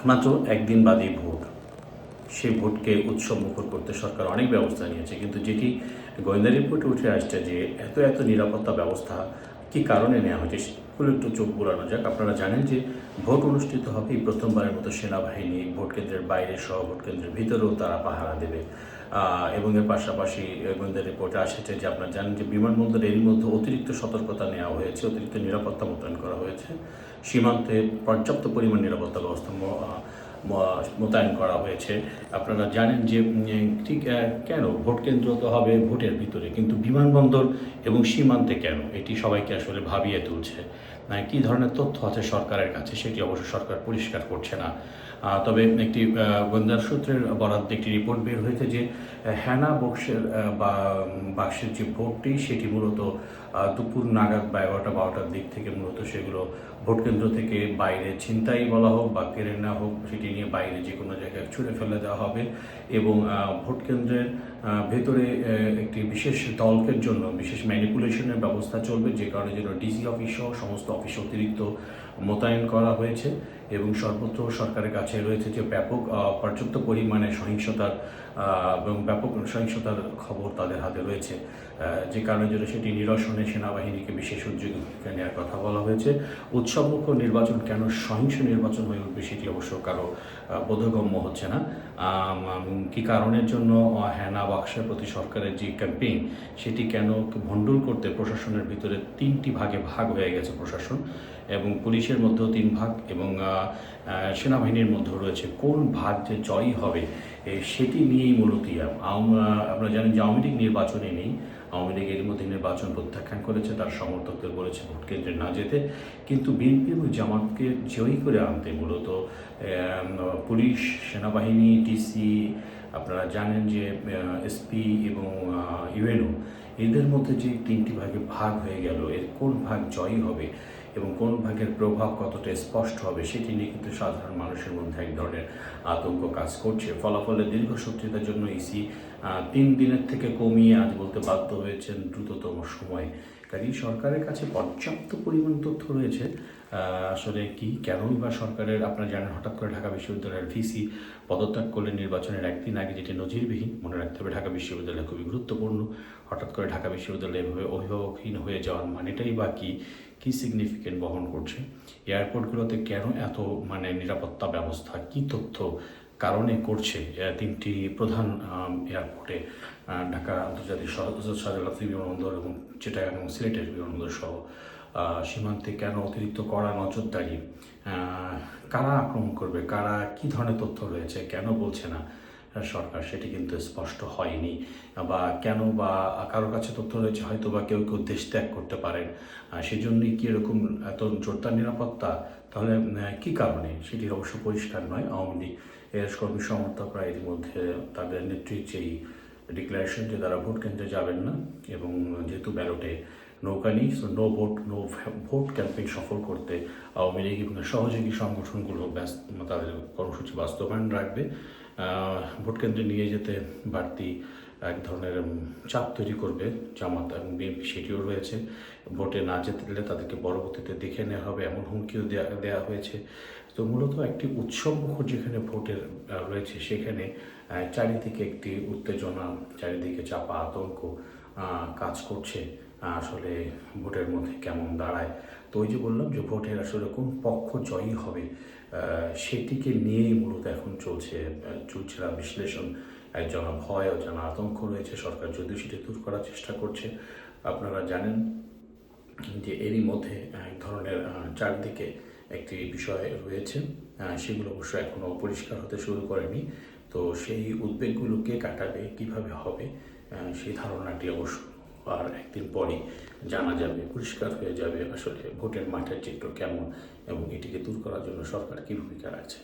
মাত্র একদিন বাদেই ভোট। সেই ভোটকে উৎসবমুখর করতে সরকার অনেক ব্যবস্থা নিয়েছে, কিন্তু যেটি গোয়েন্দা রিপোর্টে উঠে আসছে যে এত নিরাপত্তা ব্যবস্থা কী কারণে নেওয়া হয়েছে সেগুলো একটু চোখ বোলানো যাক। আপনারা জানেন যে ভোট অনুষ্ঠিত হবে প্রথমবারের মতো সেনাবাহিনী ভোট কেন্দ্রের বাইরে সহ ভোট কেন্দ্রের ভিতরেও তারা পাহারা দেবে। এবং এর পাশাপাশি গোয়েন্দা রিপোর্টে আসছে যে আপনারা জানেন যে বিমানবন্দর এরই মধ্যে অতিরিক্ত সতর্কতা নেওয়া হয়েছে, অতিরিক্ত নিরাপত্তা মোতায়েন করা হয়েছে। সীমান্তে পর্যাপ্ত পরিমাণ নিরাপত্তা ব্যবস্থা মোতায়েন করা হয়েছে। আপনারা জানেন যে ঠিক কেন ভোট কেন্দ্র তো হবে ভোটের ভিতরে, কিন্তু বিমানবন্দর এবং সীমান্তে কেন, এটি সবাইকে আসলে ভাবিয়ে তুলছে। কী ধরনের তথ্য আছে সরকারের কাছে সেটি অবশ্য সরকার পরিষ্কার করছে না। তবে একটি গোয়েন্দা সূত্রের বরাদ্দে একটি রিপোর্ট বের হয়েছে যে হ্যানা বক্সের বা বাক্সের যে ভোটটি সেটি মূলত দুপুর নাগাদ বা 11টা-12টার দিক থেকে মূলত সেগুলো ভোট কেন্দ্র থেকে বাইরে ছিনতাই বলা হোক বা কেড়ে নেওয়া হোক, সেটি নিয়ে বাইরে যে কোনো জায়গায় ছুঁড়ে ফেলে দেওয়া হবে। এবং ভোট কেন্দ্রের ভেতরে একটি বিশেষ দলকের জন্য বিশেষ ম্যানিপুলেশনের ব্যবস্থা চলবে, যে কারণে যেন ডিসি অফিস সহ সমস্ত অফিস অতিরিক্ত মোতায়েন করা হয়েছে। এবং সর্বত্র সরকারের কাছে রয়েছে যে ব্যাপক পর্যাপ্ত পরিমাণে সহিংসতার এবং ব্যাপক সহিংসতার খবর তাদের হাতে রয়েছে, যে কারণে যেন সেটি নিরসনে সেনাবাহিনীকে বিশেষ উদ্যোগ নেওয়ার কথা বলা হয়েছে। উৎসবমুখর নির্বাচন কেন সহিংস নির্বাচন হয়ে উঠবে সেটি অবশ্য কারো বোধগম্য হচ্ছে না। কী কারণের জন্য হ্যানা বাক্সের প্রতি সরকারের যে ক্যাম্পেইন সেটি কেন ভণ্ডুল করতে প্রশাসনের ভিতরে 3টি ভাগে ভাগ হয়ে গেছে প্রশাসন, এবং পুলিশের মধ্যেও 3 ভাগ, এবং সেনাবাহিনীর মধ্যেও রয়েছে। কোন ভাগ যে জয়ী হবে সেটি নিয়েই মূলত আমরা জানি যে আওয়ামী লীগ নির্বাচনে নেই। আওয়ামী লীগ এর মধ্যে নির্বাচন প্রত্যাখ্যান করেছে, তার সমর্থকদের বলেছে ভোট কেন্দ্রে না যেতে, কিন্তু বিএনপি এবং জামাতকে জয়ী করে আনতে মূলত পুলিশ, সেনাবাহিনী, ডিসি, আপনারা জানেন যে এসপি এবং ইউএনও, এদের মধ্যে যে 3টি ভাগে ভাগ হয়ে গেল, এর কোন ভাগ জয়ী হবে এবং কোন ভাগের প্রভাব কতটা স্পষ্ট হবে সেটি নিয়ে কিন্তু সাধারণ মানুষের মধ্যে এক ধরনের আতঙ্ক কাজ করছে। ফলাফলের দীর্ঘসূত্রিতার জন্য ইসি 3 দিনের থেকে কমিয়ে আজ বলতে বাধ্য হয়েছেন দ্রুততম সময়ে। কাজেই সরকারের কাছে পর্যাপ্ত পরিমাণ তথ্য রয়েছে। আসলে কি কেনই বা সরকারের, আপনারা জানেন হঠাৎ করে ঢাকা বিশ্ববিদ্যালয়ের ভিসি পদত্যাগ করলে নির্বাচনের একদিন আগে, যেটি নজিরবিহীন। মনে রাখতে হবে ঢাকা বিশ্ববিদ্যালয় খুবই গুরুত্বপূর্ণ। হঠাৎ করে ঢাকা বিশ্ববিদ্যালয় এভাবে অভিভাবকহীন হয়ে যাওয়ার মানেটাই বা কী সিগনিফিকেন্ট বহন করছে। এয়ারপোর্টগুলোতে কেন এত নিরাপত্তা ব্যবস্থা, কী তথ্য কারণে করছে 3টি প্রধান এয়ারপোর্টে, ঢাকা আন্তর্জাতিক শাহজালাল বিমানবন্দর এবং চিটাগাং এবং সিলেটের বিমানবন্দর সহ সীমান্তে কেন অতিরিক্ত কড়া নজরদারি, কারা আক্রমণ করবে, কারা কী ধরনের তথ্য রয়েছে, কেন বলছে না সরকার সেটি কিন্তু স্পষ্ট হয়নি। বা কেন বা কারোর কাছে তথ্য রয়েছে হয়তো বা কেউ দেশ ত্যাগ করতে পারেন, সেজন্যই কি এরকম এত জোরদার নিরাপত্তা, তাহলে কী কারণে সেটি অবশ্য পরিষ্কার নয়। আওয়ামী লীগ এর কর্মী সমর্থকরা এর মধ্যে তাদের নেত্রীর যেই ডিক্লারেশন যে তারা ভোট কেন্দ্রে যাবেন না, এবং যেহেতু ব্যালটে নৌকা নেই, সো নো ভোট ক্যাম্পেইন সফল করতে আওয়ামী লীগ এবং সহযোগী সংগঠনগুলো তাদের কর্মসূচি বাস্তবায়ন রাখবে। ভোট কেন্দ্রে নিয়ে যেতে বাড়তি এক ধরনের চাপ তৈরি করবে জামাত এবং বিএনপি, সেটিও রয়েছে। ভোটে না যেতে দিলে তাদেরকে পরবর্তীতে দেখে নেওয়া হবে এমন হুমকিও দেওয়া হয়েছে। তো মূলত একটি উৎসবমুখর যেখানে ভোটের রয়েছে, সেখানে চারিদিকে একটি উত্তেজনা, চারিদিকে চাপা আতঙ্ক কাজ করছে। আসলে ভোটের মধ্যে কেমন দাঁড়ায়, তো ওই যে বললাম যে ভোটের আসলে কোন পক্ষ জয়ী হবে সেটিকে নিয়েই মূলত এখন চলছে বিশ্লেষণ। একজনা ভয়, অজানা আতঙ্ক রয়েছে, সরকার যদিও সেটি দূর করার চেষ্টা করছে। আপনারা জানেন যে এরই মধ্যে এক ধরনের চারদিকে একটি বিষয় রয়েছে, সেগুলো অবশ্য এখনও পরিষ্কার হতে শুরু করেনি। তো সেই উদ্বেগগুলোকে কাটাবে কিভাবে হবে, সেই ধারণাটি অবশ্য আর একদিন পরই জানা যাবে, পরিষ্কার হয়ে যাবে আসলে ভোটের মাঠের চিত্র কেমন এবং এটিকে দূর করার জন্য সরকার কী ভূমিকা রাখছে।